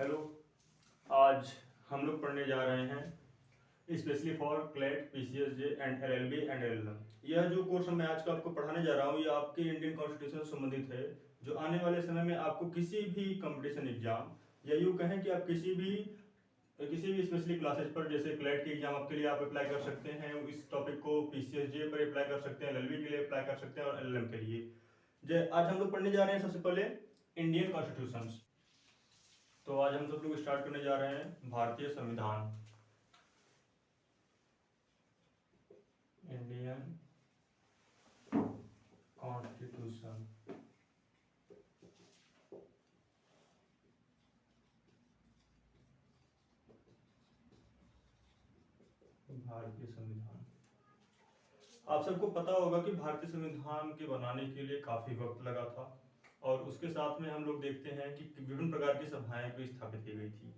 Hello. आज हम लोग पढ़ने जा रहे हैं specially for CLAT PCSJ and LLB and LLM. यह जो कोर्स मैं आज का आपको पढ़ाने जा रहा हूँ, यह आपके इंडियन कॉन्स्टिट्यूशन से संबंधित है, जो आने वाले समय में आपको किसी भी कंपटीशन एग्जाम या यूँ कहें कि आप किसी भी स्पेशली क्लासेस पर, जैसे क्लेट के एग्जाम आपके लिए आप अप्लाई कर सकते हैं, इस टॉपिक को पीसीएसजे पर अप्लाई कर सकते हैं, एलएलबी के लिए अप्लाई कर सकते हैं और एलएलएम के लिए। आज हम लोग पढ़ने जा रहे हैं सबसे पहले इंडियन कॉन्स्टिट्यूशन। तो आज हम सब लोग स्टार्ट करने जा रहे हैं भारतीय संविधान, इंडियन कॉन्स्टिट्यूशन। भारतीय संविधान, आप सबको पता होगा कि भारतीय संविधान के बनाने के लिए काफी वक्त लगा था और उसके साथ में हम लोग देखते हैं कि विभिन्न प्रकार की सभाएं भी स्थापित की गई थी।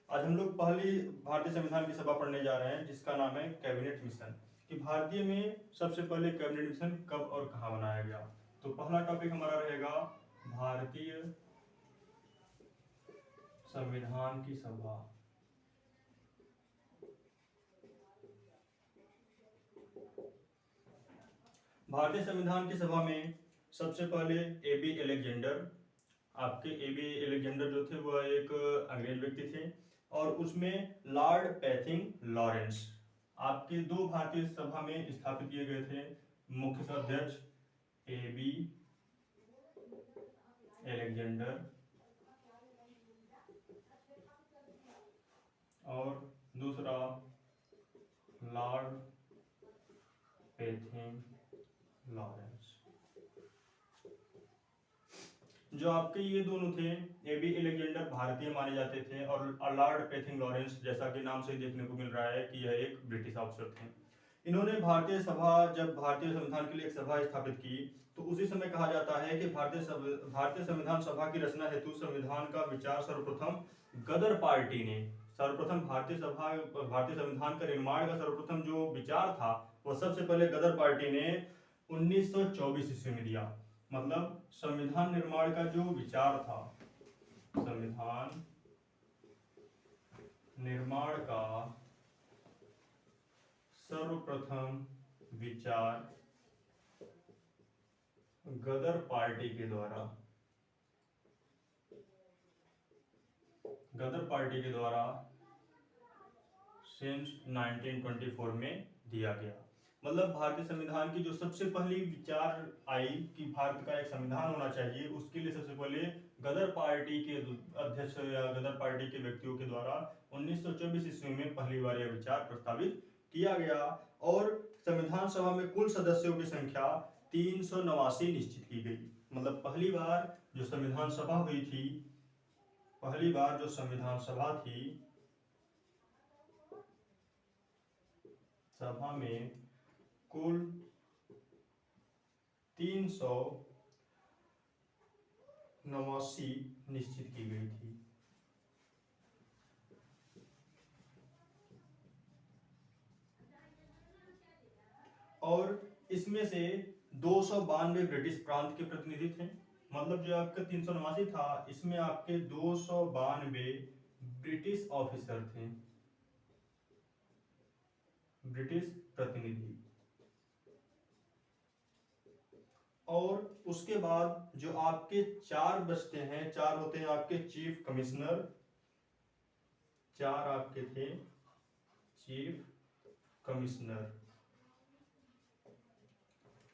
आज हम लोग पहली भारतीय संविधान की सभा पढ़ने जा रहे हैं, जिसका नाम है कैबिनेट मिशन, कि भारतीय में सबसे पहले कैबिनेट मिशन कब और कहां बनाया गया। तो पहला टॉपिक हमारा रहेगा भारतीय संविधान की सभा। भारतीय संविधान की सभा में सबसे पहले एबी एलेक्जेंडर, आपके एबी एलेक्जेंडर जो थे वह एक अंग्रेज व्यक्ति थे, और उसमें लॉर्ड पैथिंग लॉरेंस, आपके दो भारतीय सभा में स्थापित किए गए थे मुख्य अध्यक्ष एबी एलेक्जेंडर और दूसरा लॉर्ड पैथिंग लॉरेंस। जो आपके ये दोनों थे, एबी एलेक्जेंडर भारतीय माने जाते थे और लॉर्ड पैथिंग लॉरेंस, जैसा कि नाम से देखने को मिल रहा है कि यह एक ब्रिटिश ऑफिसर थे। इन्होंने जब भारतीय संविधान के लिए एक सभा स्थापित की, तो उसी समय कहा जाता है कि भारतीय संविधान सभा की रचना हेतु संविधान का विचार सर्वप्रथम गदर पार्टी ने, सर्वप्रथम भारतीय संविधान का निर्माण का सर्वप्रथम जो विचार था वह सबसे पहले गदर पार्टी ने 1924 ईस्वी में दिया। मतलब संविधान निर्माण का जो विचार था, संविधान निर्माण का सर्वप्रथम विचार गदर पार्टी के द्वारा सिंस 1924 में दिया गया। मतलब भारतीय संविधान की जो सबसे पहली विचार आई कि भारत का एक संविधान होना चाहिए, उसके लिए सबसे पहले गदर पार्टी के अध्यक्ष या गदर पार्टी के व्यक्तियों के द्वारा 1924 ईस्वी में पहली बार यह विचार प्रस्तावित किया गया। और संविधान सभा में कुल सदस्यों की संख्या 389 निश्चित की गई। मतलब पहली बार जो संविधान सभा हुई थी, पहली बार जो संविधान सभा थी, सभा में कुल 389 निश्चित की गई थी। और इसमें से 292 ब्रिटिश प्रांत के प्रतिनिधि थे। मतलब जो आपका 389 था, इसमें आपके 292 ब्रिटिश ऑफिसर थे, ब्रिटिश प्रतिनिधि। और उसके बाद जो आपके चार बचते हैं, चार होते हैं आपके चीफ कमिश्नर, चार आपके थे चीफ कमिश्नर।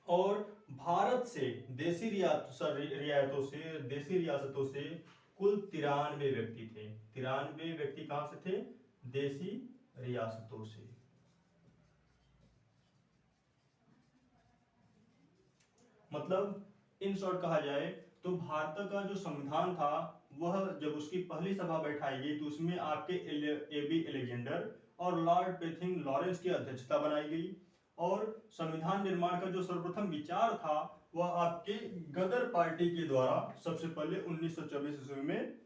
और भारत से देसी रियासतों से कुल 93 व्यक्ति थे। 93 व्यक्ति कहां से थे? देसी रियासतों से। मतलब इन शॉर्ट कहा जाए तो भारत का जो संविधान था, वह जब उसकी पहली सभा बैठाई गई तो उसमें आपके एबी एलेक्जेंडर और लॉर्ड पैथिंग लॉरेंस की अध्यक्षता बनाई गई। और संविधान निर्माण का जो सर्वप्रथम विचार था वह आपके गदर पार्टी के द्वारा सबसे पहले 1924 ईस्वी में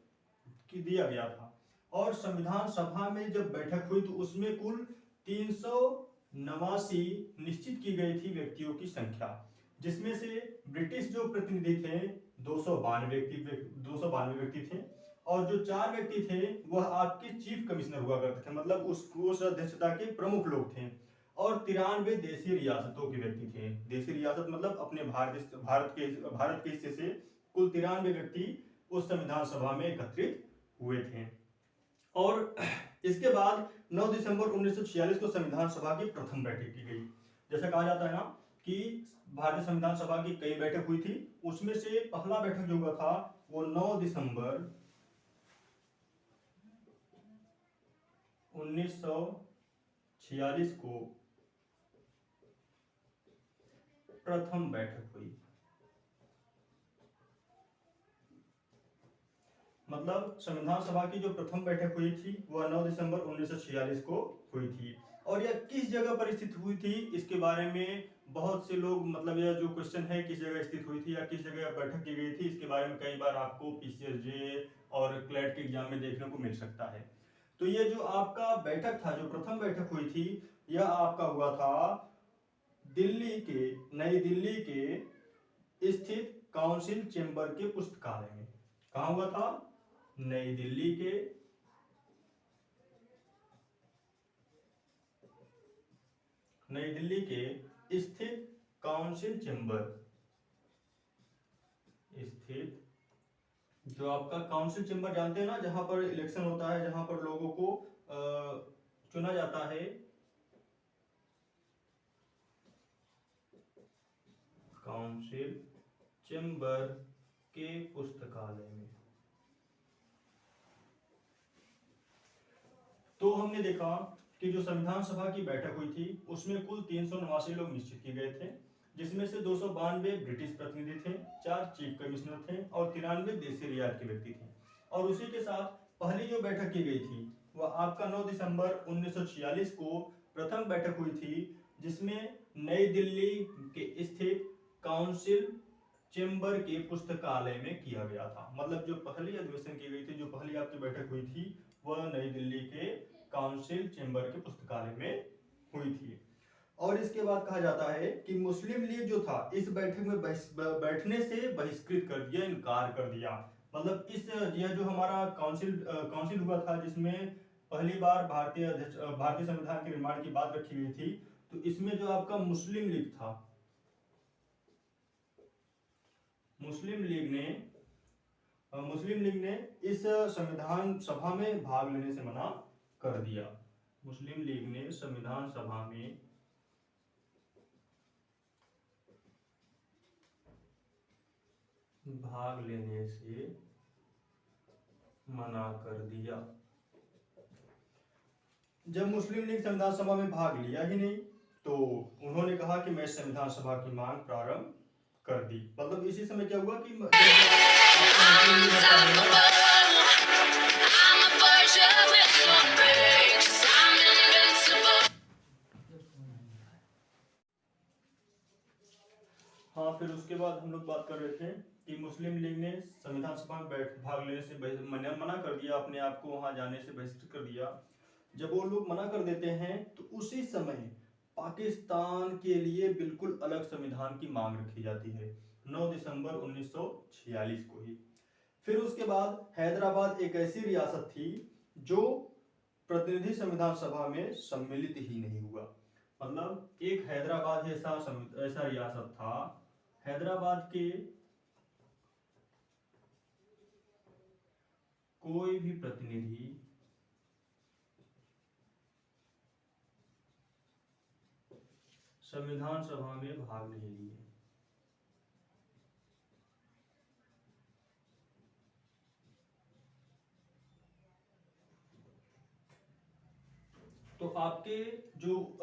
दिया गया था। और संविधान सभा में जब बैठक हुई तो उसमें कुल 389 निश्चित की गई थी व्यक्तियों की संख्या, जिसमें से ब्रिटिश जो प्रतिनिधि थे 292 व्यक्ति थे, और जो 4 व्यक्ति थे वह आपके चीफ कमिश्नर हुआ करते थे, मतलब उस अध्यक्षता के प्रमुख लोग थे। और 93 देशी रियासतों के व्यक्ति थे। देशी रियासत मतलब अपने भारत के हिस्से से कुल 93 व्यक्ति उस संविधान सभा में एकत्रित हुए थे। और इसके बाद 9 दिसंबर 1946 को संविधान सभा की प्रथम बैठक की गई। जैसा कहा जाता है ना कि भारतीय संविधान सभा की कई बैठक हुई थी, उसमें से पहला बैठक जो हुआ था वो 9 दिसंबर 1946 को प्रथम बैठक हुई। मतलब संविधान सभा की जो प्रथम बैठक हुई थी वह 9 दिसंबर 1946 को हुई थी। और यह किस जगह पर स्थित हुई थी इसके बारे में बहुत से लोग, मतलब यह जो क्वेश्चन है किस जगह स्थित हुई थी या किस जगह बैठक की गई थी, इसके बारे में कई बार आपको पीसीएसजे और क्लैट के एग्जाम में देखने को मिल सकता है। तो ये जो आपका बैठक था, जो प्रथम बैठक हुई थी, यह आपका हुआ था नई दिल्ली के स्थित काउंसिल चेंबर के पुस्तकालय में। कहाँ हुआ था? नई दिल्ली के स्थित काउंसिल चेंबर स्थित, जो आपका काउंसिल चेंबर जानते हैं ना, जहां पर इलेक्शन होता है, जहां पर लोगों को चुना जाता है, काउंसिल चेंबर के पुस्तकालय में। तो हमने देखा कि जो संविधान सभा की बैठक हुई थी उसमें कुल 389 लोग निश्चित किए गए थे, जिसमें से 292 ब्रिटिश प्रतिनिधि थे, 4 चीफ कमिश्नर थे और 93 देशी रियासत के व्यक्ति थे। और उसी के साथ पहली जो बैठक की गई थी वह आपका 9 दिसंबर 1946 को प्रथम बैठक हुई थी, जिसमें नई दिल्ली के स्थित काउंसिल चेंबर के पुस्तकालय में किया गया था। मतलब जो पहली अधिवेशन की गई थी, जो पहली आपकी बैठक हुई थी, वह नई दिल्ली के काउंसिल चेंबर के पुस्तकालय में हुई थी। और इसके बाद कहा जाता है कि मुस्लिम लीग जो था इस बैठक में बैठने से बहिष्कृत कर दिया, इनकार कर दिया। मतलब यह जो हमारा काउंसिल हुआ था, जिसमें पहली बार भारतीय संविधान के निर्माण की बात रखी गई थी, तो इसमें जो आपका मुस्लिम लीग था, मुस्लिम लीग ने इस संविधान सभा में भाग लेने से मना कर दिया। मुस्लिम लीग ने संविधान सभा में भाग लेने से मना कर दिया। जब मुस्लिम लीग संविधान सभा में भाग लिया ही नहीं, तो उन्होंने कहा कि मैं संविधान सभा की मांग प्रारंभ कर दी। मतलब इसी समय क्या हुआ कि हाँ, फिर उसके बाद हम लोग बात कर रहे थे कि मुस्लिम लीग ने संविधान सभा में भाग लेने से मना कर दिया, अपने आप को वहां जाने से बहिष्कृत कर दिया। जब वो लोग मना कर देते हैं तो उसी समय पाकिस्तान के लिए बिल्कुल अलग संविधान की मांग रखी जाती है, 9 दिसंबर 1946 को ही। फिर उसके बाद हैदराबाद एक ऐसी रियासत थी जो प्रतिनिधि संविधान सभा में सम्मिलित ही नहीं हुआ। मतलब एक हैदराबाद ऐसा रियासत था, हैदराबाद के कोई भी प्रतिनिधि संविधान सभा में भाग नहीं लिए। तो आपके जो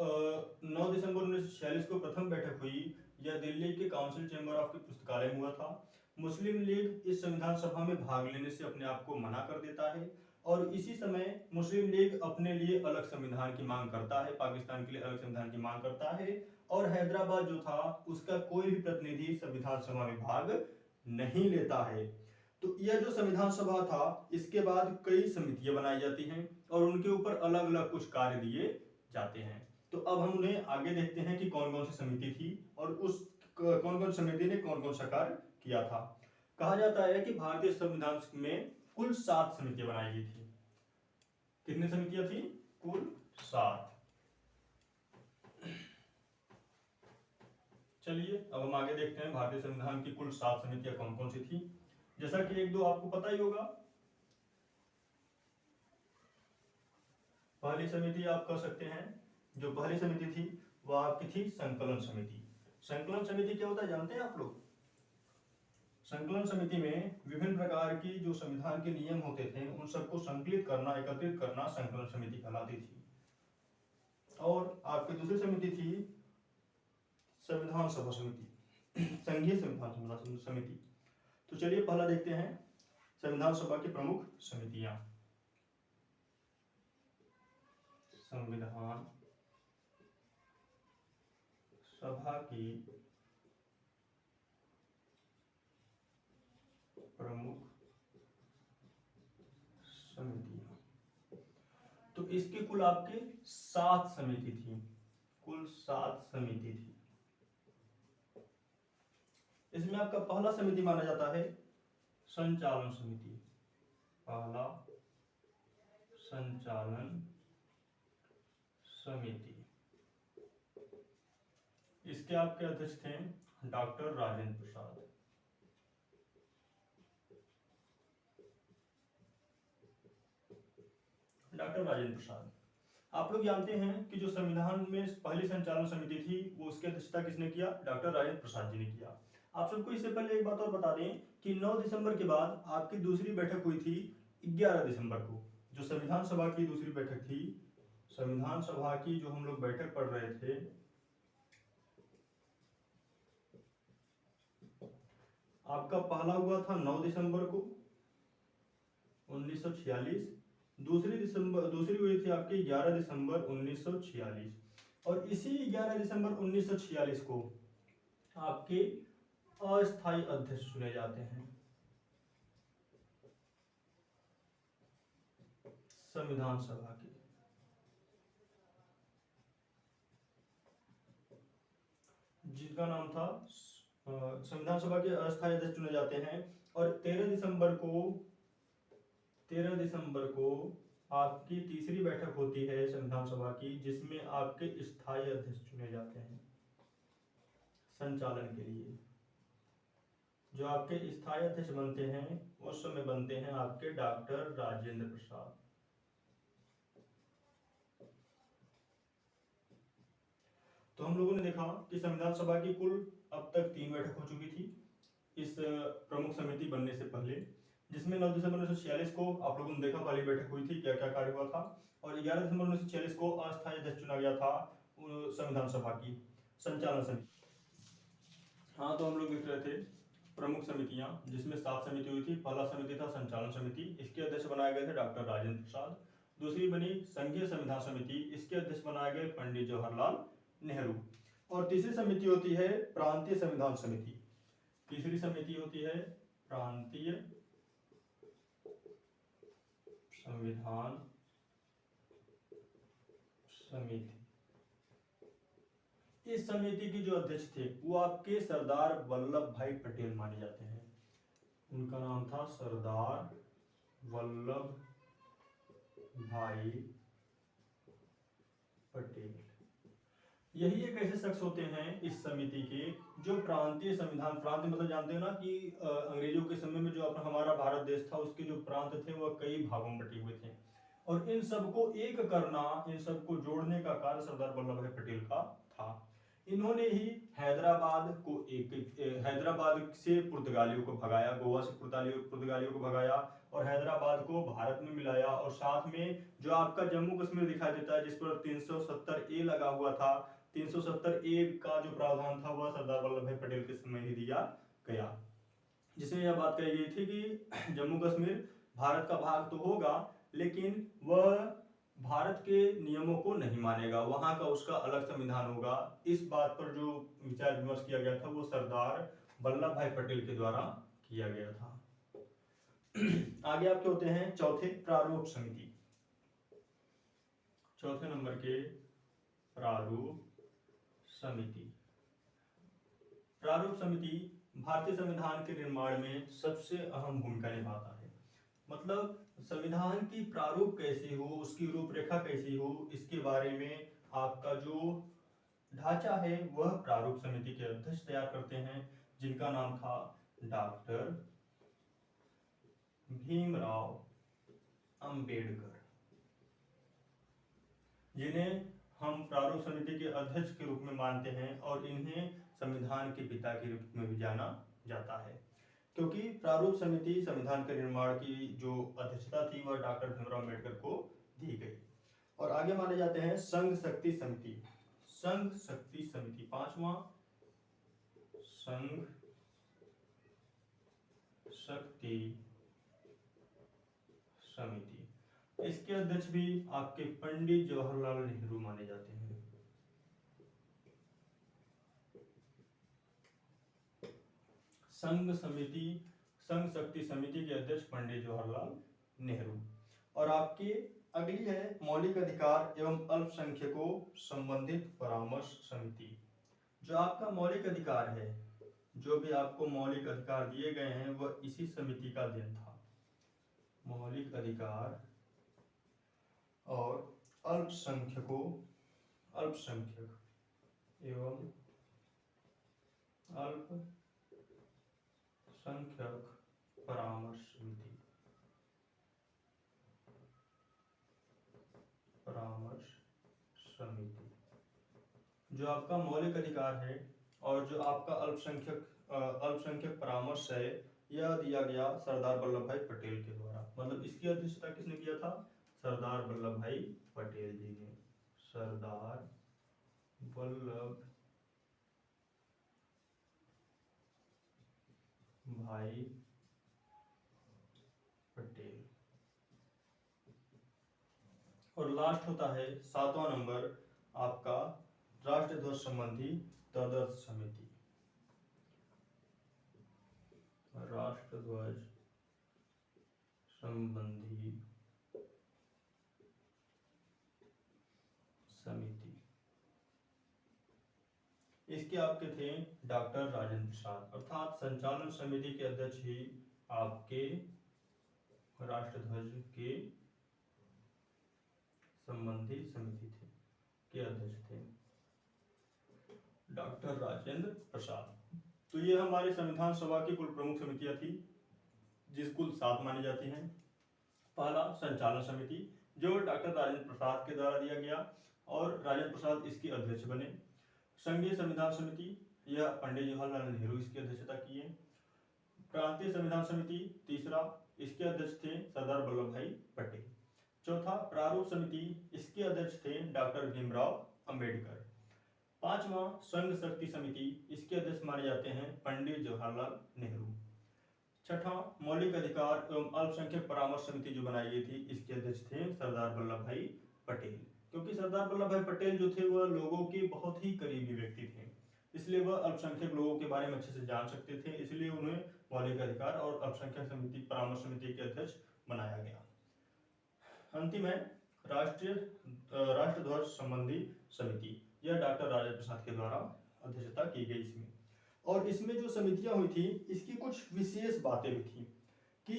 9 दिसंबर 1946 को प्रथम बैठक हुई, यह दिल्ली के काउंसिल चेंबर ऑफ के पुस्तकालय में हुआ था। मुस्लिम लीग इस संविधान सभा में भाग लेने से अपने आप को मना कर देता है और इसी समय मुस्लिम लीग अपने लिए अलग संविधान की मांग करता है, पाकिस्तान के लिए अलग संविधान की मांग करता है। और हैदराबाद जो था उसका कोई भी प्रतिनिधि संविधान सभा में भाग नहीं लेता है। तो यह जो संविधान सभा था, इसके बाद कई समितियां बनाई जाती हैं और उनके ऊपर अलग अलग कुछ कार्य दिए जाते हैं। तो अब हम उन्हें आगे देखते हैं कि कौन कौन सी समिति थी और उस कौन कौन समिति ने कौन कौन सा कार्य किया था। कहा जाता है कि भारतीय संविधान में कुल 7 समितियां बनाई गई थी। कितनी समितियां थी? कुल 7। चलिए अब हम आगे देखते हैं भारतीय संविधान की कुल 7 समितियां कौन कौन सी थी। जैसा कि एक दो आपको पता ही होगा। पहली समिति आप कह सकते हैं, जो पहली समिति थी वह आपकी थी संकलन समिति। संकलन समिति क्या होता है जानते हैं आप लोग? संकलन समिति में विभिन्न प्रकार की जो संविधान के नियम होते थे उन सबको संकलित करना, एकत्रित करना संकलन समिति कहलाती थी। और आपकी दूसरी समिति थी संविधान सभा समिति, संघीय संविधान समिति। तो चलिए पहला देखते हैं संविधान सभा की प्रमुख समितियां। संविधान सभा की प्रमुख समितियां, तो इसके कुल आपके 7 समिति थी, कुल 7 समिति थी। इसमें आपका पहला समिति माना जाता है संचालन समिति। पहला संचालन समिति, इसके आपके अध्यक्ष थे डॉक्टर राजेंद्र प्रसाद। डॉक्टर राजेंद्र प्रसाद, आप लोग जानते हैं कि जो संविधान में पहली संचालन समिति थी वो उसकी अध्यक्षता किसने किया? डॉक्टर राजेंद्र प्रसाद जी ने किया। आप सबको इससे पहले एक बात और बता दें कि 9 दिसंबर के बाद आपकी दूसरी बैठक हुई थी 11 दिसंबर को। जो संविधान सभा की दूसरी बैठक थी, संविधान सभा की जो हम लोग बैठक पढ़ रहे थे, आपका पहला हुआ था 9 दिसंबर को 1946। दूसरी हुई थी आपकी 11 दिसंबर 1946। और इसी 11 दिसंबर 1946 को आपके अस्थायी अध्यक्ष चुने जाते हैं संविधान सभा के। जिसका नाम था संविधान सभा के अस्थायी अध्यक्ष चुने जाते हैं। और 13 दिसंबर को आपकी तीसरी बैठक होती है संविधान सभा की, जिसमें आपके स्थायी अध्यक्ष चुने जाते हैं संचालन के लिए। जो आपके स्थायी अध्यक्ष बनते हैं उस समय बनते हैं आपके डॉक्टर राजेंद्र प्रसाद। तो हम लोगों ने देखा कि संविधान सभा की कुल अब तक 3 बैठक हो चुकी थी इस प्रमुख समिति बनने से पहले, जिसमें 9 दिसंबर 1946 को आप लोगों ने देखा पहली बैठक हुई थी, क्या क्या कार्य हुआ था। और 11 दिसंबर 1946 को अस्थायी अध्यक्ष चुना गया था संविधान सभा की संचालन समिति। हाँ, तो हम लोग देख रहे थे प्रमुख समितियां, जिसमें 7 समिति हुई थी। पहला समिति था संचालन समिति, इसके अध्यक्ष बनाए गए थे डॉक्टर राजेंद्र प्रसाद। दूसरी बनी संघीय संविधान समिति, इसके अध्यक्ष बनाए गए पंडित जवाहरलाल नेहरू। और तीसरी समिति होती है प्रांतीय संविधान समिति। तीसरी समिति होती है प्रांतीय संविधान समिति। इस समिति के जो अध्यक्ष थे वो आपके सरदार वल्लभ भाई पटेल माने जाते हैं। उनका नाम था सरदार वल्लभ भाई पटेल। यही एक ऐसे शख्स होते हैं इस समिति के जो प्रांतीय संविधान, प्रांत मतलब जानते हो ना कि अंग्रेजों के समय में जो अपना हमारा भारत देश था उसके जो प्रांत थे वह कई भागों में बटे हुए थे, और इन सबको एक करना, इन सबको जोड़ने का कार्य सरदार वल्लभ भाई पटेल का था। इन्होंने ही हैदराबाद से पुर्तगालियों को भगाया, गोवा से पुर्तगालियों को भगाया और हैदराबाद को भारत में मिलाया। और साथ में जो आपका जम्मू कश्मीर दिखाई देता है जिस पर 370A लगा हुआ था, 370A का जो प्रावधान था वह सरदार वल्लभ भाई पटेल के समय ही दिया गया, जिसमें यह बात कही गई थी कि जम्मू कश्मीर भारत का भाग तो होगा लेकिन वह भारत के नियमों को नहीं मानेगा, वहां का उसका अलग संविधान होगा। इस बात पर जो विचार विमर्श किया गया था वो सरदार वल्लभ भाई पटेल के द्वारा किया गया था। आगे आपके होते हैं चौथे प्रारूप समिति। चौथे नंबर के प्रारूप समिति। प्रारूप समिति भारतीय संविधान के निर्माण में सबसे अहम भूमिका निभाता है। मतलब संविधान की प्रारूप कैसी हो, उसकी रूपरेखा कैसी हो, इसके बारे में आपका जो ढांचा है वह प्रारूप समिति के अध्यक्ष तैयार करते हैं, जिनका नाम था डॉक्टर भीमराव अंबेडकर, जिन्हें हम प्रारूप समिति के अध्यक्ष के रूप में मानते हैं और इन्हें संविधान के पिता के रूप में भी जाना जाता है, क्योंकि प्रारूप समिति संविधान के निर्माण की जो अध्यक्षता थी वह डॉक्टर भीमराव अम्बेडकर को दी गई। और आगे माने जाते हैं संघ शक्ति समिति। संघ शक्ति समिति, पांचवा संघ शक्ति समिति, इसके अध्यक्ष भी आपके पंडित जवाहरलाल नेहरू माने जाते हैं। संघ शक्ति समिति के अध्यक्ष पंडित जवाहरलाल नेहरू। और आपकी अगली है मौलिक अधिकार एवं अल्पसंख्यकों संबंधित परामर्श समिति। जो आपका मौलिक अधिकार है, जो भी आपको मौलिक अधिकार दिए गए हैं वह इसी समिति का देन था। मौलिक अधिकार और अल्पसंख्यक एवं अल्पसंख्यक परामर्श समिति। जो आपका मौलिक अधिकार है और जो आपका अल्पसंख्यक परामर्श है, यह दिया गया सरदार वल्लभ भाई पटेल के द्वारा। मतलब इसकी अध्यक्षता किसने किया था? सरदार वल्लभ भाई पटेल जी ने। सरदार वल्लभ भाई पटेल। और लास्ट होता है 7वां नंबर आपका राष्ट्रध्वज संबंधी तदर्थ समिति। राष्ट्रध्वज संबंधी समिति, इसके आपके थे डॉक्टर राजेंद्र प्रसाद, अर्थात संचालन समिति के अध्यक्ष ही आपके राष्ट्रध्वज के संबंधी समिति थे के अध्यक्ष थे डॉक्टर राजेंद्र प्रसाद। तो ये हमारे संविधान सभा की कुल प्रमुख समितियां थी, जिस कुल 7 मानी जाती हैं। पहला संचालन समिति, जो डॉक्टर राजेंद्र प्रसाद के द्वारा दिया गया और राजेंद्र प्रसाद इसके अध्यक्ष बने। संघीय संविधान समिति, यह पंडित जवाहरलाल नेहरू इसकी अध्यक्षता किए। प्रांतीय संविधान समिति तीसरा, इसके अध्यक्ष थे सरदार वल्लभ भाई पटेल। चौथा प्रारूप समिति, इसके अध्यक्ष थे डॉक्टर भीमराव अंबेडकर। पांचवा संघ शक्ति समिति, इसके अध्यक्ष माने जाते हैं पंडित जवाहरलाल नेहरू। छठा मौलिक अधिकार एवं अल्पसंख्यक परामर्श समिति जो बनाई गई थी, इसके अध्यक्ष थे सरदार वल्लभ भाई पटेल, क्योंकि सरदार वल्लभ भाई पटेल जो थे वह लोगों के बहुत ही करीबी व्यक्ति थे, इसलिए वह अल्पसंख्यक लोगों के बारे में अच्छे से जान सकते थे, इसलिए उन्हें मौलिक अधिकार और अल्पसंख्यक समिति परामर्श समिति के अध्यक्ष बनाया गया। अंतिम है राष्ट्रध्वज संबंधी समिति, यह डॉक्टर राजेंद्र प्रसाद के द्वारा अध्यक्षता की गई इसमें। और इसमें जो समितियां हुई थी, इसकी कुछ विशेष बातें भी थी कि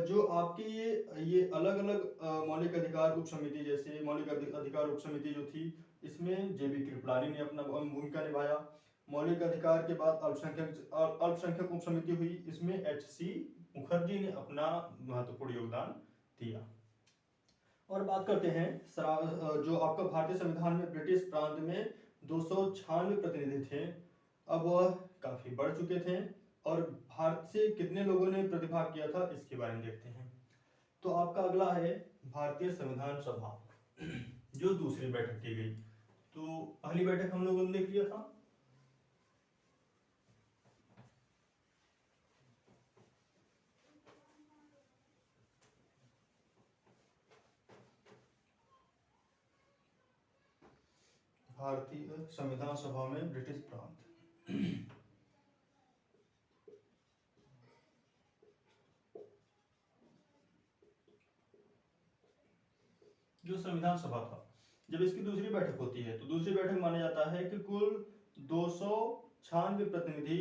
जो आपके ये अलग अलग मौलिक अधिकार उप समिति, जैसे मौलिक अधिकार उप समिति जो थी, इसमें जेबी कृपलानी ने अपना भूमिका निभाया। मौलिक अधिकार के बाद अल्पसंख्यक उप समिति हुई, इसमें एच.सी. मुखर्जी ने अपना महत्वपूर्ण योगदान दिया। और बात करते हैं जो आपका भारतीय संविधान में ब्रिटिश प्रांत में 296 प्रतिनिधि थे, अब वह काफी बढ़ चुके थे। और भारत से कितने लोगों ने प्रतिभाग किया था, इसके बारे में देखते हैं। तो आपका अगला है भारतीय संविधान सभा, जो दूसरी बैठक की गई। तो पहली बैठक हम लोगों ने देख लिया था, भारतीय संविधान सभा में ब्रिटिश प्रांत। जो संविधान सभा था, जब इसकी दूसरी बैठक होती है तो दूसरी बैठक माना जाता है कि कुल 296 प्रतिनिधि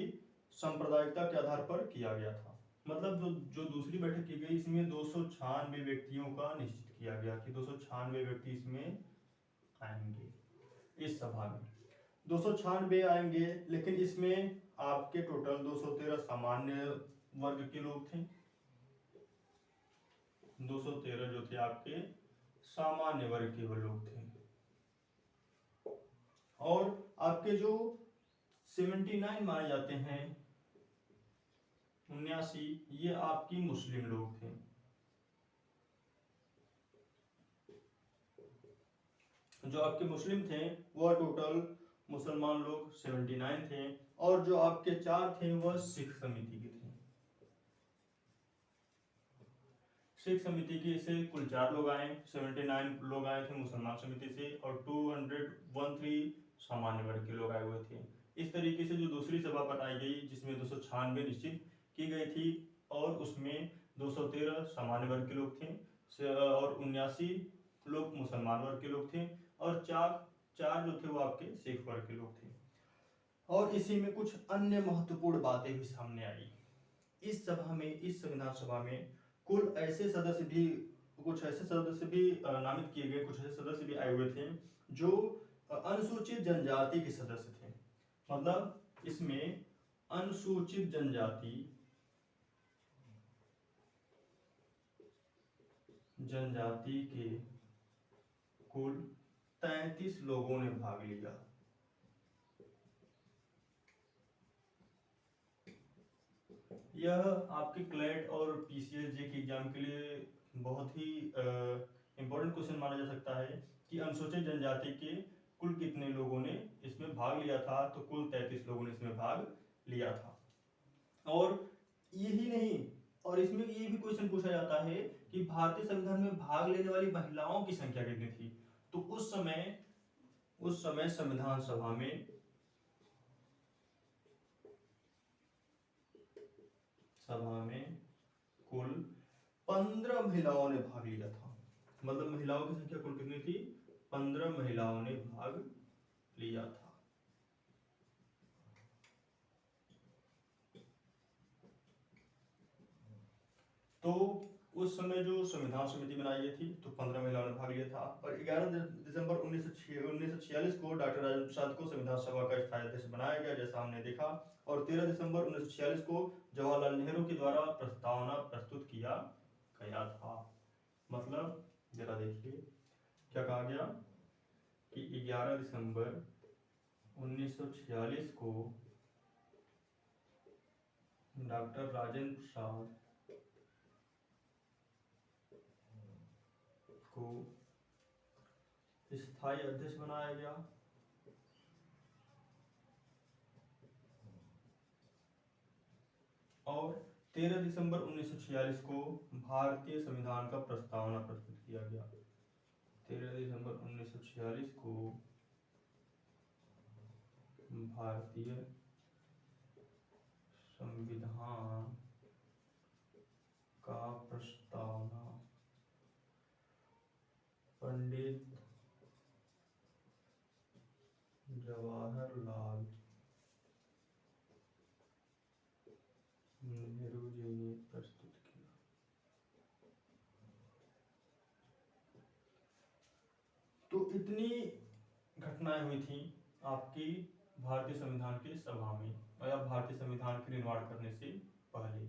सांप्रदायिकता के आधार पर किया गया था। मतलब जो दूसरी बैठक की गई इसमें 296 व्यक्तियों का निश्चित किया गया कि 296 व्यक्ति इसमें आएंगे इस सभा में। 296 आएंगे, लेकिन इसमें आपके टोटल 213 सामान्य वर्ग के लोग थे, 213 जो थे आपके सामान्य वर्ग के वो लोग थे, और आपके जो 79 माने जाते हैं 79 ये आपकी मुस्लिम लोग थे। जो आपके मुस्लिम थे वह टोटल मुसलमान लोग 79 थे, और जो आपके 4 थे वह सिख समिति के थे। सिख समिति के से कुल 4 लोग आए, 79 लोग आए थे मुसलमान समिति से, और 213 सामान्य वर्ग के लोग आए हुए थे। इस तरीके से जो दूसरी सभा बनाई गई जिसमें 296 निश्चित की गई थी, और उसमें 213 सामान्य वर्ग के लोग थे और 79 लोग मुसलमान वर्ग के लोग थे, और चार जो थे वो आपके सिख वर्ग के लोग थे। और इसी में कुछ अन्य महत्वपूर्ण बातें भी सामने आई। इस सभा में, इस संविधान सभा में कुछ ऐसे सदस्य भी नामित किए गए, कुछ ऐसे सदस्य भी आए हुए थे जो अनुसूचित जनजाति के सदस्य थे। मतलब इसमें अनुसूचित जनजाति के कुल 33 लोगों ने भाग लिया। यह आपके क्लैट और पीसीएसजे के एग्जाम के लिए बहुत ही इम्पोर्टेंट क्वेश्चन माना जा सकता है कि अनुसूचित जनजाति के कुल कितने लोगों ने इसमें भाग लिया था। तो कुल 33 लोगों ने इसमें भाग लिया था। और यही नहीं, और इसमें ये भी क्वेश्चन पूछा जाता है कि भारतीय संविधान में भाग लेने वाली महिलाओं की संख्या कितनी थी। तो उस समय संविधान सभा में कुल 15 महिलाओं ने भाग लिया था। मतलब महिलाओं की संख्या कुल कितनी थी? 15 महिलाओं ने भाग लिया था। तो उस समय जो संविधान समिति बनाई गई थी तो 15 महिलाओं ने भाग लिया था, और 11 दिसंबर 1946 को डॉक्टर राजेंद्र प्रसाद को संविधान सभा का स्थायी अध्यक्ष बनाया गया, जैसा हमने देखा। और 13 दिसंबर 1946 को जवाहरलाल नेहरू के द्वारा प्रस्तावना प्रस्तुत किया गया था। मतलब जरा देखिए क्या कहा गया कि 11 दिसंबर 1946 को डॉक्टर राजेंद्र प्रसाद को स्थायी अध्यक्ष बनाया गया, और 13 दिसंबर 1946 को भारतीय संविधान का प्रस्तावना प्रस्तुत किया गया। 13 दिसंबर 1946 को भारतीय संविधान का प्रस्तावना पंडित जवाहरलाल नेहरू जी ने प्रस्तुत किया। तो इतनी घटनाएं हुई थी आपकी भारतीय संविधान के सभा में, या भारतीय संविधान के निर्माण करने से पहले।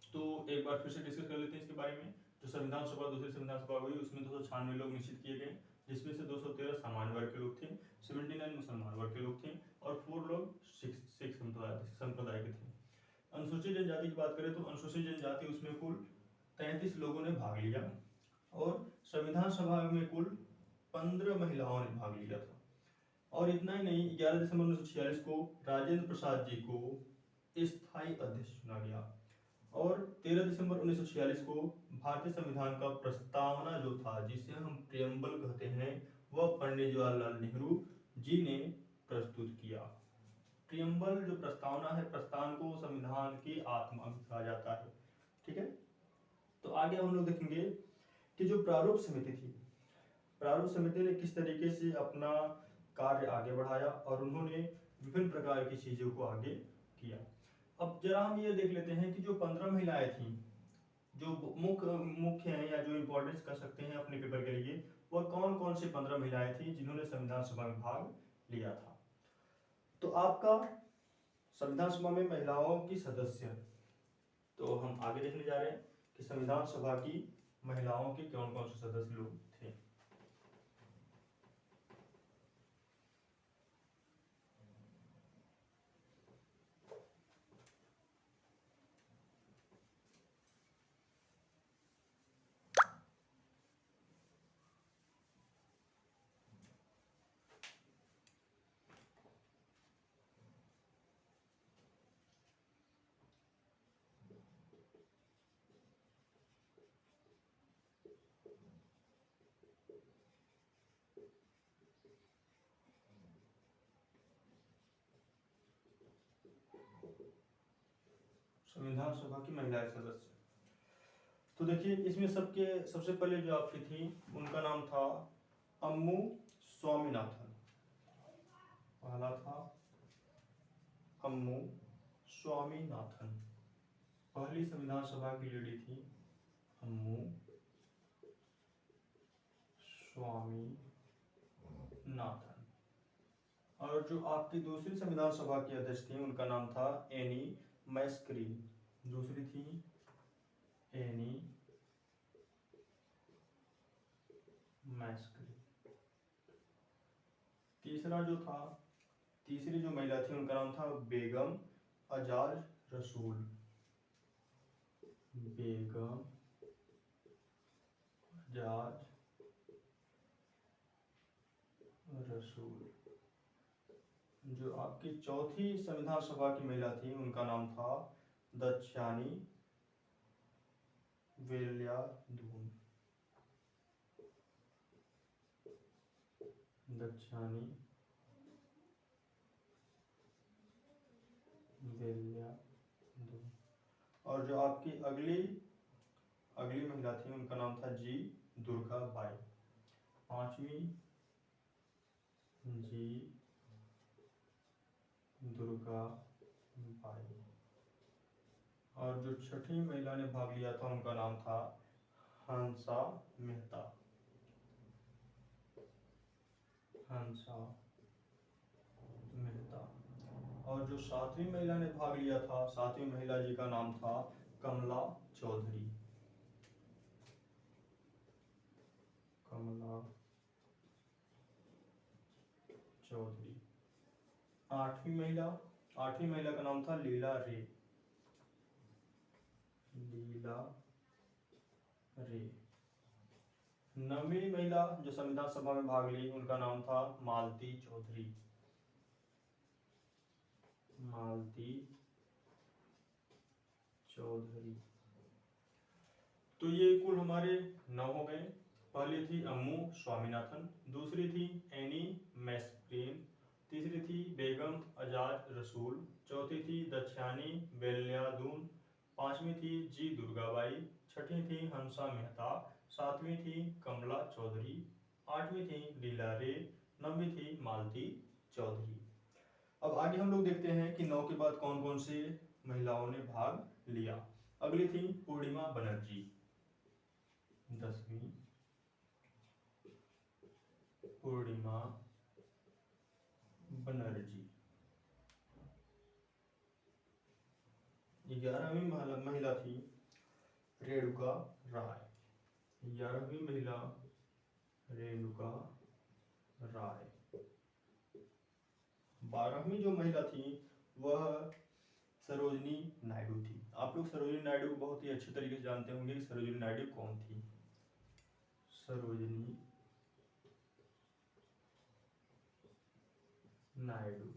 तो एक बार फिर से डिस्कस कर लेते हैं इसके बारे में। जो संविधान सभा, दूसरी संविधान सभा हुई, उसमें 296 लोग निश्चित किए गए, जिसमें से 213 सामान्य वर्ग के लोग थे, 79 मुसलमान वर्ग के लोग थे, और 4 लोग सिख संप्रदाय के थे। अनुसूचित जनजाति की बात करें तो अनुसूचित जनजाति उसमें कुल 33 लोगों ने भाग लिया, और संविधान सभा में कुल 15 महिलाओं ने भाग लिया था। और इतना ही नहीं, 11 दिसंबर 1946 को राजेंद्र प्रसाद जी को स्थायी अध्यक्ष चुना गया, और 13 दिसंबर 1946 को भारतीय संविधान का प्रस्तावना जो था, जिसे हम प्रियम्बल कहते हैं, वह पंडित जवाहरलाल नेहरू जी ने प्रस्तुत किया। प्रियम्बल जो प्रस्तावना है, प्रस्तावना को संविधान की आत्मा भी कहा जाता है। ठीक है, तो आगे हम लोग देखेंगे कि जो प्रारूप समिति थी, प्रारूप समिति ने किस तरीके से अपना कार्य आगे बढ़ाया, और उन्होंने विभिन्न प्रकार की चीजों को आगे किया। अब जरा हम ये देख लेते हैं कि जो 15 महिलाएं थी, जो मुख्य मुख्य हैं या जो इम्पोर्टेंस कर सकते हैं अपने पेपर के लिए, वह कौन कौन से 15 महिलाएं थी जिन्होंने संविधान सभा में भाग लिया था। तो आपका संविधान सभा में महिलाओं की सदस्य, तो हम आगे देखने जा रहे हैं कि संविधान सभा की महिलाओं के कौन कौन से सदस्य लोग थे। संविधान सभा की महिलाएं सदस्य, तो देखिए इसमें सबसे पहले जो आपकी थी उनका नाम था अम्मू स्वामीनाथन। पहला था अम्मू स्वामीनाथन, पहली संविधान सभा की लेडी थी अम्मू स्वामीनाथन। और जो आपकी दूसरी संविधान सभा की अध्यक्ष थी उनका नाम था एनी मैस्क्रीन। दूसरी थी एनी मैस्क्रीन। तीसरी जो महिला थी उनका नाम था बेगम अजाज रसूल। बेगम अजाज रसूल। जो आपकी चौथी संविधान सभा की महिला थी उनका नाम था दक्षानी वेल्याधून। दक्षानी वेल्याधून। और जो आपकी अगली महिला थी उनका नाम था जी दुर्गा बाई। पांचवी जी दुर्गा बाई। और जो छठी महिला ने भाग लिया था उनका नाम था हंसा मेहता। हंसा मेहता। और जो सातवीं महिला ने भाग लिया था, सातवीं महिला जी का नाम था कमला चौधरी। कमला चौधरी। आठवीं महिला का नाम था लीला रे। लीला रे। नवीं महिला जो संविधान सभा में भाग ली उनका नाम था मालती चौधरी। मालती चौधरी। तो ये कुल हमारे 9 हो गए। पहली थी अम्मू स्वामीनाथन, दूसरी थी एनी मैस्क्रीन, तीसरी थी बेगम अजाज रसूल, चौथी थी दक्षानी वेल्याधून, पांचवी थी जी दुर्गाबाई, छठी थी हंसा मेहता, सातवीं थी कमला चौधरी, आठवीं थी लीला रे, नौवीं थी मालती चौधरी। अब आगे हम लोग देखते हैं कि 9 के बाद कौन कौन से महिलाओं ने भाग लिया। अगली थी पूर्णिमा बनर्जी। 10वीं पूर्णिमा बनर्जी। 11वीं महिला थी रेणुका राय। 11वीं महिला रेणुका राय। 12वीं जो महिला थी वह सरोजिनी नायडू थी। आप लोग सरोजिनी नायडू को बहुत ही अच्छे तरीके से जानते होंगे कि सरोजिनी नायडू कौन थी। सरोजिनी नायडू।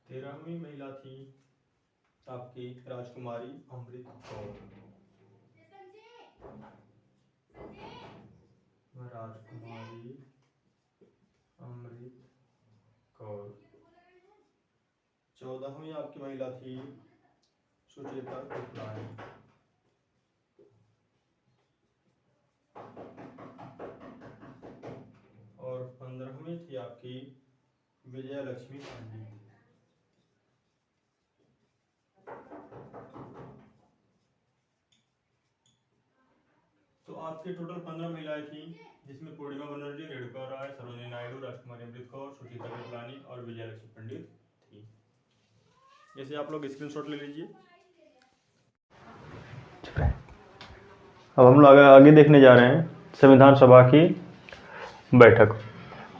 13वीं महिला थी आपकी राजकुमारी अमृत कौर। राजकुमारी अमृत कौर। 14वीं आपकी महिला थी सुचेता कृपलानी। और 15वीं थी आपकी विजया लक्ष्मी पंडित। आपके टोटल 15 महिलाएं थी, जिसमें पूर्णिमा बनर्जी, रेणुका राय, सरोजिनी नायडू, राजकुमारी अमृत कौर, सुचिता कृपलानी और विजयलक्ष्मी पंडित थी। जैसे आप लोग स्क्रीनशॉट ले लीजिए। अब हम लोग आगे देखने जा रहे हैं संविधान सभा की बैठक।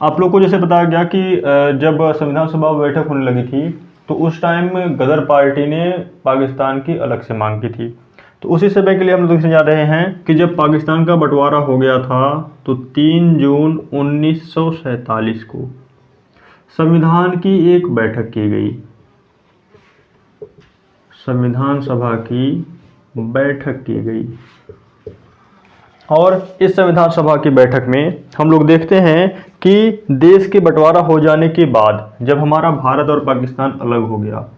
आप लोग को जैसे बताया गया कि जब संविधान सभा बैठक होने लगी थी तो उस टाइम गदर पार्टी ने पाकिस्तान की अलग से मांग की थी। तो उसी समय के लिए हम लोग देखने जा रहे हैं कि जब पाकिस्तान का बंटवारा हो गया था तो 3 जून 1947 को संविधान की एक बैठक की गई। संविधान सभा की बैठक की गई और इस संविधान सभा की बैठक में हम लोग देखते हैं कि देश के बंटवारा हो जाने के बाद जब हमारा भारत और पाकिस्तान अलग हो गया,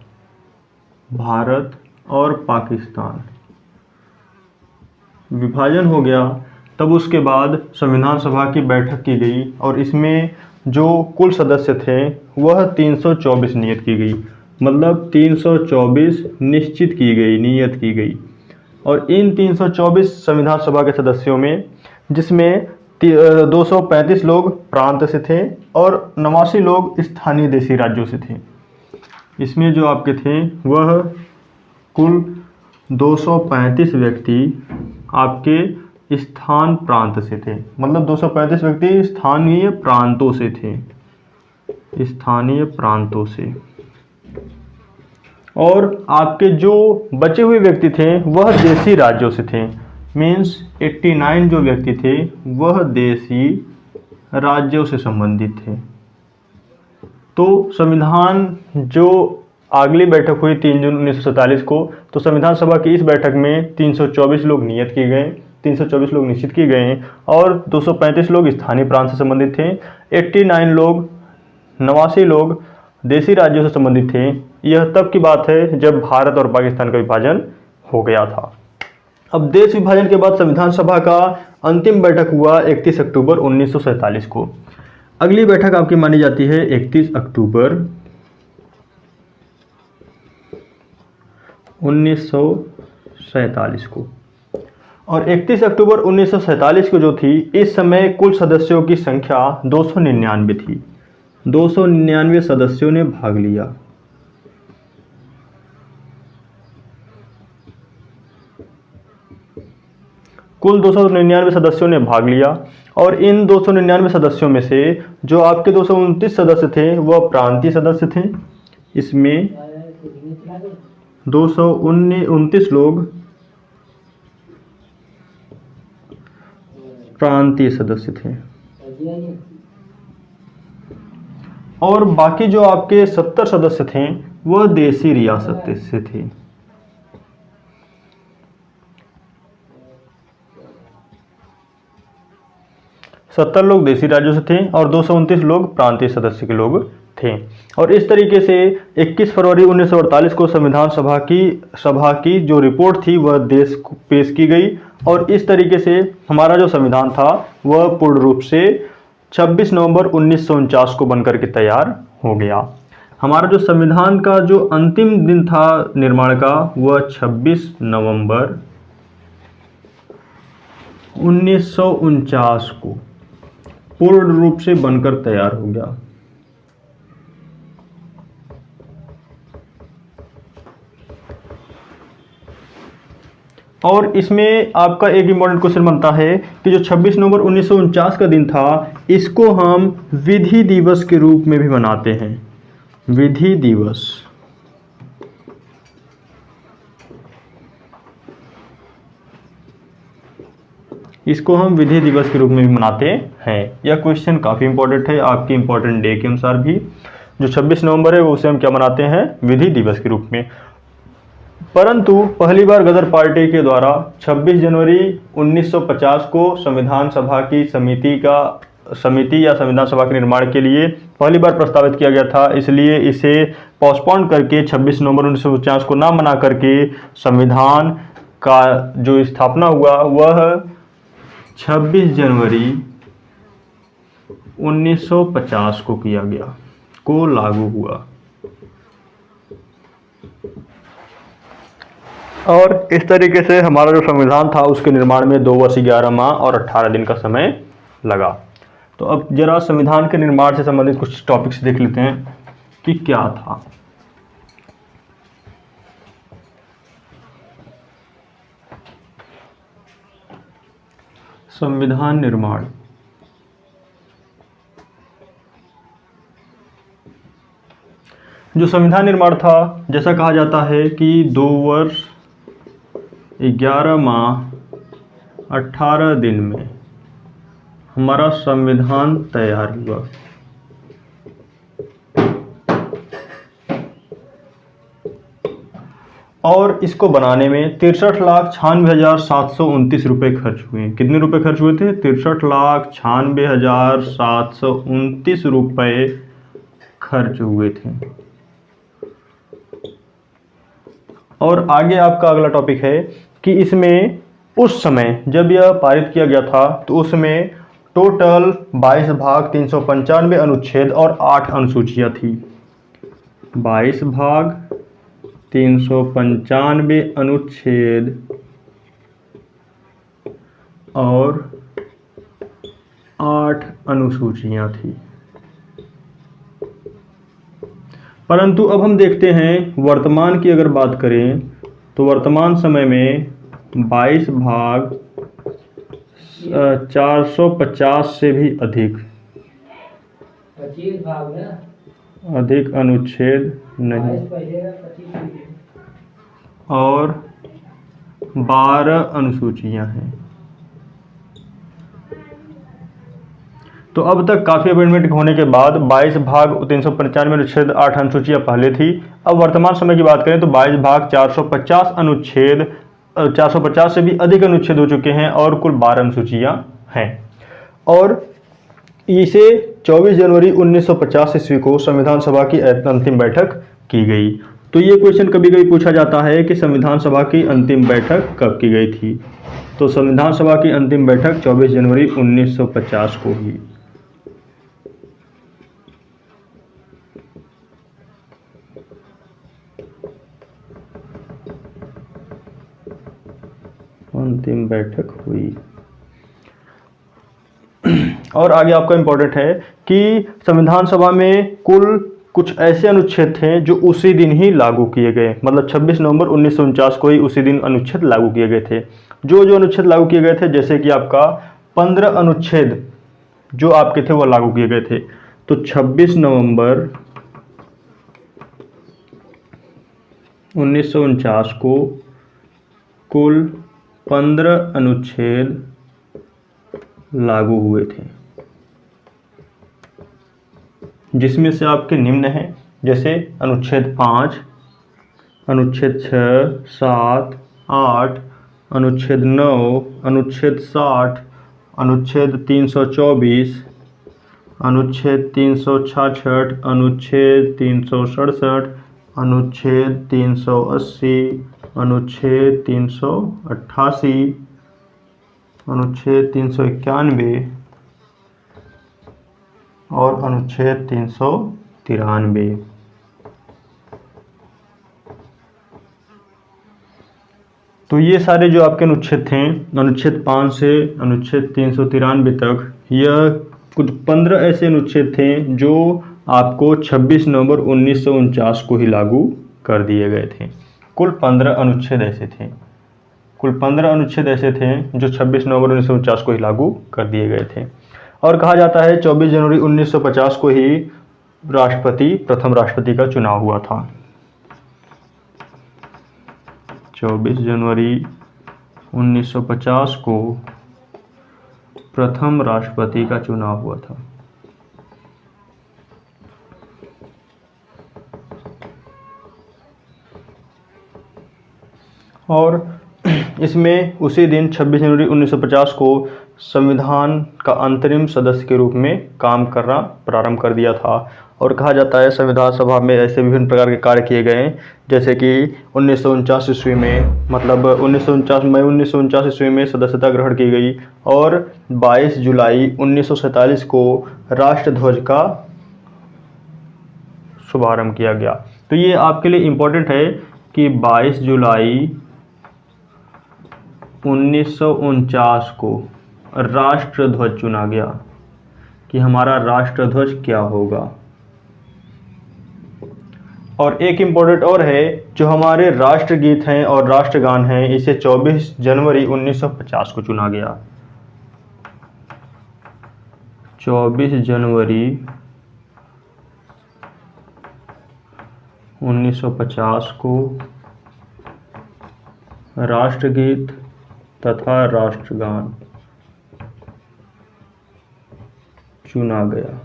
भारत और पाकिस्तान विभाजन हो गया, तब उसके बाद संविधान सभा की बैठक की गई और इसमें जो कुल सदस्य थे वह 324 नियत की गई, मतलब 324 निश्चित की गई, नियत की गई। और इन 324 संविधान सभा के सदस्यों में जिसमें 235 लोग प्रांत से थे और 89 लोग स्थानीय देशी राज्यों से थे। इसमें जो आपके थे वह कुल 235 व्यक्ति आपके स्थान प्रांत से थे, मतलब 235 व्यक्ति स्थानीय प्रांतों से थे, स्थानीय प्रांतों से। और आपके जो बचे हुए व्यक्ति थे वह देशी राज्यों से थे, मीन्स 89 जो व्यक्ति थे वह देशी राज्यों से संबंधित थे। तो संविधान जो अगली बैठक हुई 3 जून 1947 को, तो संविधान सभा की इस बैठक में 324 लोग नियत किए गए, 324 लोग निश्चित किए गए और 235 लोग स्थानीय प्रांत से संबंधित थे, 89 लोग, 89 लोग देशी राज्यों से संबंधित थे। यह तब की बात है जब भारत और पाकिस्तान का विभाजन हो गया था। अब देश विभाजन के बाद संविधान सभा का अंतिम बैठक हुआ 31 अक्टूबर 1947 को। अगली बैठक आपकी मानी जाती है 31 अक्टूबर 1947 को। और 31 अक्टूबर 1947 को जो थी, इस समय कुल सदस्यों की संख्या 299 थी। 299 सदस्यों ने भाग लिया। कुल 299 सदस्यों ने भाग लिया और इन 299 सदस्यों में से जो आपके 229 सदस्य थे वह प्रांतीय सदस्य थे। इसमें 229 लोग प्रांतीय सदस्य थे और बाकी जो आपके 70 सदस्य थे वह देशी रियासत से थे। सत्तर लोग देशी राज्यों से थे और 229 लोग प्रांतीय सदस्य के लोग थे। और इस तरीके से 21 फरवरी 1948 को संविधान सभा की जो रिपोर्ट थी वह देश को पेश की गई और इस तरीके से हमारा जो संविधान था वह पूर्ण रूप से 26 नवंबर 1949 को बनकर के तैयार हो गया। हमारा जो संविधान का जो अंतिम दिन था निर्माण का वह 26 नवंबर 1949 को पूर्ण रूप से बनकर तैयार हो गया। और इसमें आपका एक इम्पॉर्टेंट क्वेश्चन बनता है कि जो 26 नवंबर 1949 का दिन था इसको हम विधि दिवस के रूप में भी मनाते हैं। विधि दिवस, इसको हम विधि दिवस के रूप में भी मनाते हैं। यह क्वेश्चन काफ़ी इंपॉर्टेंट है आपकी इंपॉर्टेंट डे के अनुसार भी। जो 26 नवंबर है वो उसे हम क्या मनाते हैं, विधि दिवस के रूप में। परंतु पहली बार गदर पार्टी के द्वारा 26 जनवरी 1950 को संविधान सभा की समिति या संविधान सभा के निर्माण के लिए पहली बार प्रस्तावित किया गया था, इसलिए इसे पोस्टपोन करके 26 नवंबर 1950 को ना मना करके संविधान का जो स्थापना हुआ वह 26 जनवरी 1950 को किया गया, को लागू हुआ। और इस तरीके से हमारा जो संविधान था उसके निर्माण में 2 वर्ष 11 माह और 18 दिन का समय लगा। तो अब जरा संविधान के निर्माण से संबंधित कुछ टॉपिक्स देख लेते हैं कि क्या था। संविधान निर्माण। जो संविधान निर्माण था, जैसा कहा जाता है कि 2 वर्ष 11 माह 18 दिन में हमारा संविधान तैयार हुआ। और इसको बनाने में 63,96,729 रुपये खर्च हुए। कितने रुपए खर्च हुए थे? 63,96,729 रुपये खर्च हुए थे। और आगे आपका अगला टॉपिक है कि इसमें उस समय जब यह पारित किया गया था तो उसमें टोटल 22 भाग 395 अनुच्छेद और 8 अनुसूचियां थी। 22 भाग 395 अनुच्छेद और 8 अनुसूचियां थी। परंतु अब हम देखते हैं वर्तमान की अगर बात करें तो वर्तमान समय में 22 भाग 450 से भी अधिक 25 भाग में अधिक अनुच्छेद नहीं और 12 अनुसूचियां हैं। तो अब तक काफ़ी अमेंडमेंट होने के बाद 22 भाग 395 अनुच्छेद 8 अनुसूचियां पहले थी। अब वर्तमान समय की बात करें तो 22 भाग 450 अनुच्छेद 450 से भी अधिक अनुच्छेद हो चुके हैं और कुल 12 अनुसूचियां हैं। और इसे 24 जनवरी 1950 ईस्वी को संविधान सभा की अंतिम बैठक की गई। तो ये क्वेश्चन कभी कभी पूछा जाता है कि संविधान सभा की अंतिम बैठक कब की गई थी। तो संविधान सभा की अंतिम बैठक 24 जनवरी 1950 को हुई। अंतिम बैठक हुई। और आगे आपका इंपॉर्टेंट है कि संविधान सभा में कुल कुछ ऐसे अनुच्छेद थे जो उसी दिन ही लागू किए गए, मतलब 26 नवंबर 1949 को ही उसी दिन अनुच्छेद लागू किए गए थे। जो जो अनुच्छेद लागू किए गए थे, जैसे कि आपका 15 अनुच्छेद जो आपके थे वो लागू किए गए थे। तो 26 नवंबर 1949 को कुल 15 अनुच्छेद लागू हुए थे, जिसमें से आपके निम्न हैं, जैसे अनुच्छेद 5, अनुच्छेद 6, 7, 8, अनुच्छेद 9, अनुच्छेद 60, अनुच्छेद 324, अनुच्छेद 366, अनुच्छेद 367, अनुच्छेद 380, अनुच्छेद 388, अनुच्छेद 391 और अनुच्छेद 393। तो ये सारे जो आपके अनुच्छेद थे, अनुच्छेद 5 से अनुच्छेद 393 तक, यह कुछ 15 ऐसे अनुच्छेद थे जो आपको 26 नवंबर 1949 को ही लागू कर दिए गए थे। कुल 15 अनुच्छेद ऐसे थे, कुल 15 अनुच्छेद ऐसे थे जो 26 नवंबर 1949 को ही लागू कर दिए गए थे। और कहा जाता है 24 जनवरी 1950 को ही प्रथम राष्ट्रपति का चुनाव हुआ था। 24 जनवरी 1950 को प्रथम राष्ट्रपति का चुनाव हुआ था। और इसमें उसी दिन 26 जनवरी 1950 को संविधान का अंतरिम सदस्य के रूप में काम करना प्रारंभ कर दिया था। और कहा जाता है संविधान सभा में ऐसे विभिन्न प्रकार के कार्य किए गए, जैसे कि 1949 ईस्वी में, मतलब 1949 ईस्वी में सदस्यता ग्रहण की गई और 22 जुलाई 1947 को राष्ट्रध्वज का शुभारंभ किया गया। तो ये आपके लिए इम्पोर्टेंट है कि 22 जुलाई 1949 को राष्ट्रध्वज चुना गया कि हमारा राष्ट्रध्वज क्या होगा। और एक इम्पोर्टेंट और है, जो हमारे राष्ट्रगीत हैं और राष्ट्रगान हैं, इसे 24 जनवरी 1950 को चुना गया। 24 जनवरी 1950 को राष्ट्रगीत तथा राष्ट्रगान चुना गया।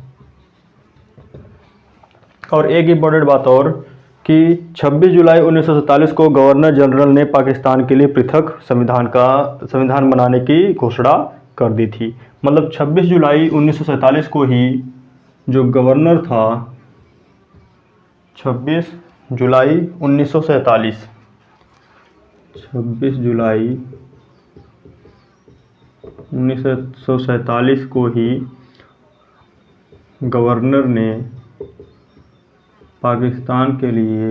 और एक इम्पॉर्टेंट बात और कि 26 जुलाई 1947 को गवर्नर जनरल ने पाकिस्तान के लिए पृथक संविधान बनाने की घोषणा कर दी थी। मतलब 26 जुलाई 1947 को ही जो गवर्नर था, 26 जुलाई 1947 को ही गवर्नर ने पाकिस्तान के लिए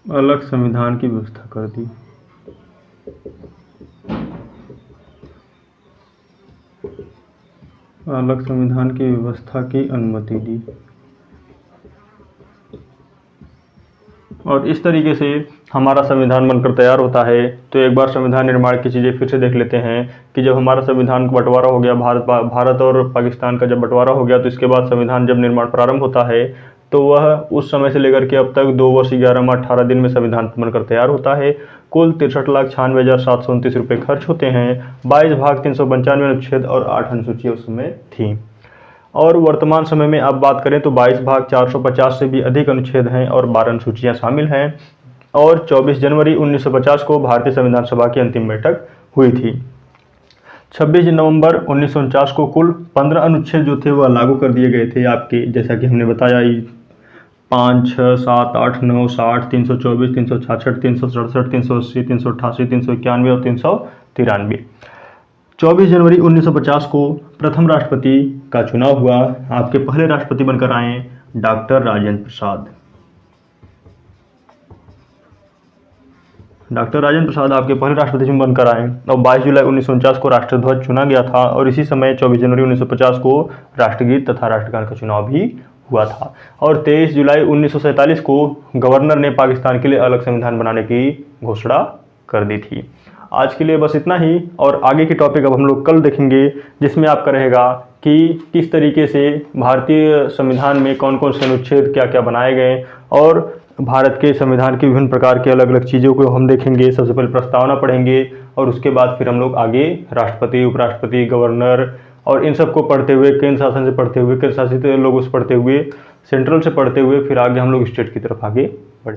अलग संविधान की व्यवस्था कर दी। अलग संविधान की व्यवस्था की अनुमति दी। और इस तरीके से हमारा संविधान बनकर तैयार होता है। तो एक बार संविधान निर्माण की चीज़ें फिर से देख लेते हैं कि जब हमारा संविधान का बंटवारा हो गया, भारत और पाकिस्तान का जब बंटवारा हो गया, तो इसके बाद संविधान जब निर्माण प्रारंभ होता है तो वह उस समय से लेकर के अब तक 2 वर्ष 11 माह 18 दिन में संविधान बनकर तैयार होता है। कुल 63,96,729 रुपये खर्च होते हैं। 22 भाग 395 अनुच्छेद और 8 अनुसूचियाँ उस समय थीं। और वर्तमान समय में अब बात करें तो 22 भाग 450 से भी अधिक अनुच्छेद हैं और 12 अनुसूचियाँ शामिल हैं। और 24 जनवरी 1950 को भारतीय संविधान सभा की अंतिम बैठक हुई थी। 26 नवंबर 1949 को कुल 15 अनुच्छेद जो थे वह लागू कर दिए गए थे आपके, जैसा कि हमने बताया, 5, 6, 7, 8, 9, 60, 324, 366, 367, 380, 388, 391 और 393। 24 जनवरी 1950 को प्रथम राष्ट्रपति का चुनाव हुआ। आपके पहले राष्ट्रपति बनकर आए डॉक्टर राजेंद्र प्रसाद। डॉक्टर राजेंद्र प्रसाद आपके पहले राष्ट्रपति बनकर आए और 22 जुलाई 1949 को राष्ट्रध्वज चुना गया था। और इसी समय 24 जनवरी 1950 को राष्ट्रगीत तथा राष्ट्रगान का चुनाव भी हुआ था। और 23 जुलाई 1947 को गवर्नर ने पाकिस्तान के लिए अलग संविधान बनाने की घोषणा कर दी थी। आज के लिए बस इतना ही, और आगे की टॉपिक अब हम लोग कल देखेंगे, जिसमें आपका रहेगा कि किस तरीके से भारतीय संविधान में कौन कौन से अनुच्छेद क्या क्या बनाए गए, और भारत के संविधान की विभिन्न प्रकार के अलग अलग चीज़ों को हम देखेंगे। सबसे पहले प्रस्तावना पढ़ेंगे और उसके बाद फिर हम लोग आगे राष्ट्रपति, उपराष्ट्रपति, गवर्नर और इन सबको पढ़ते हुए, केंद्र शासन से पढ़ते हुए, केंद्र शासित लोगों से पढ़ते हुए, सेंट्रल से पढ़ते हुए, फिर आगे हम लोग स्टेट की तरफ आगे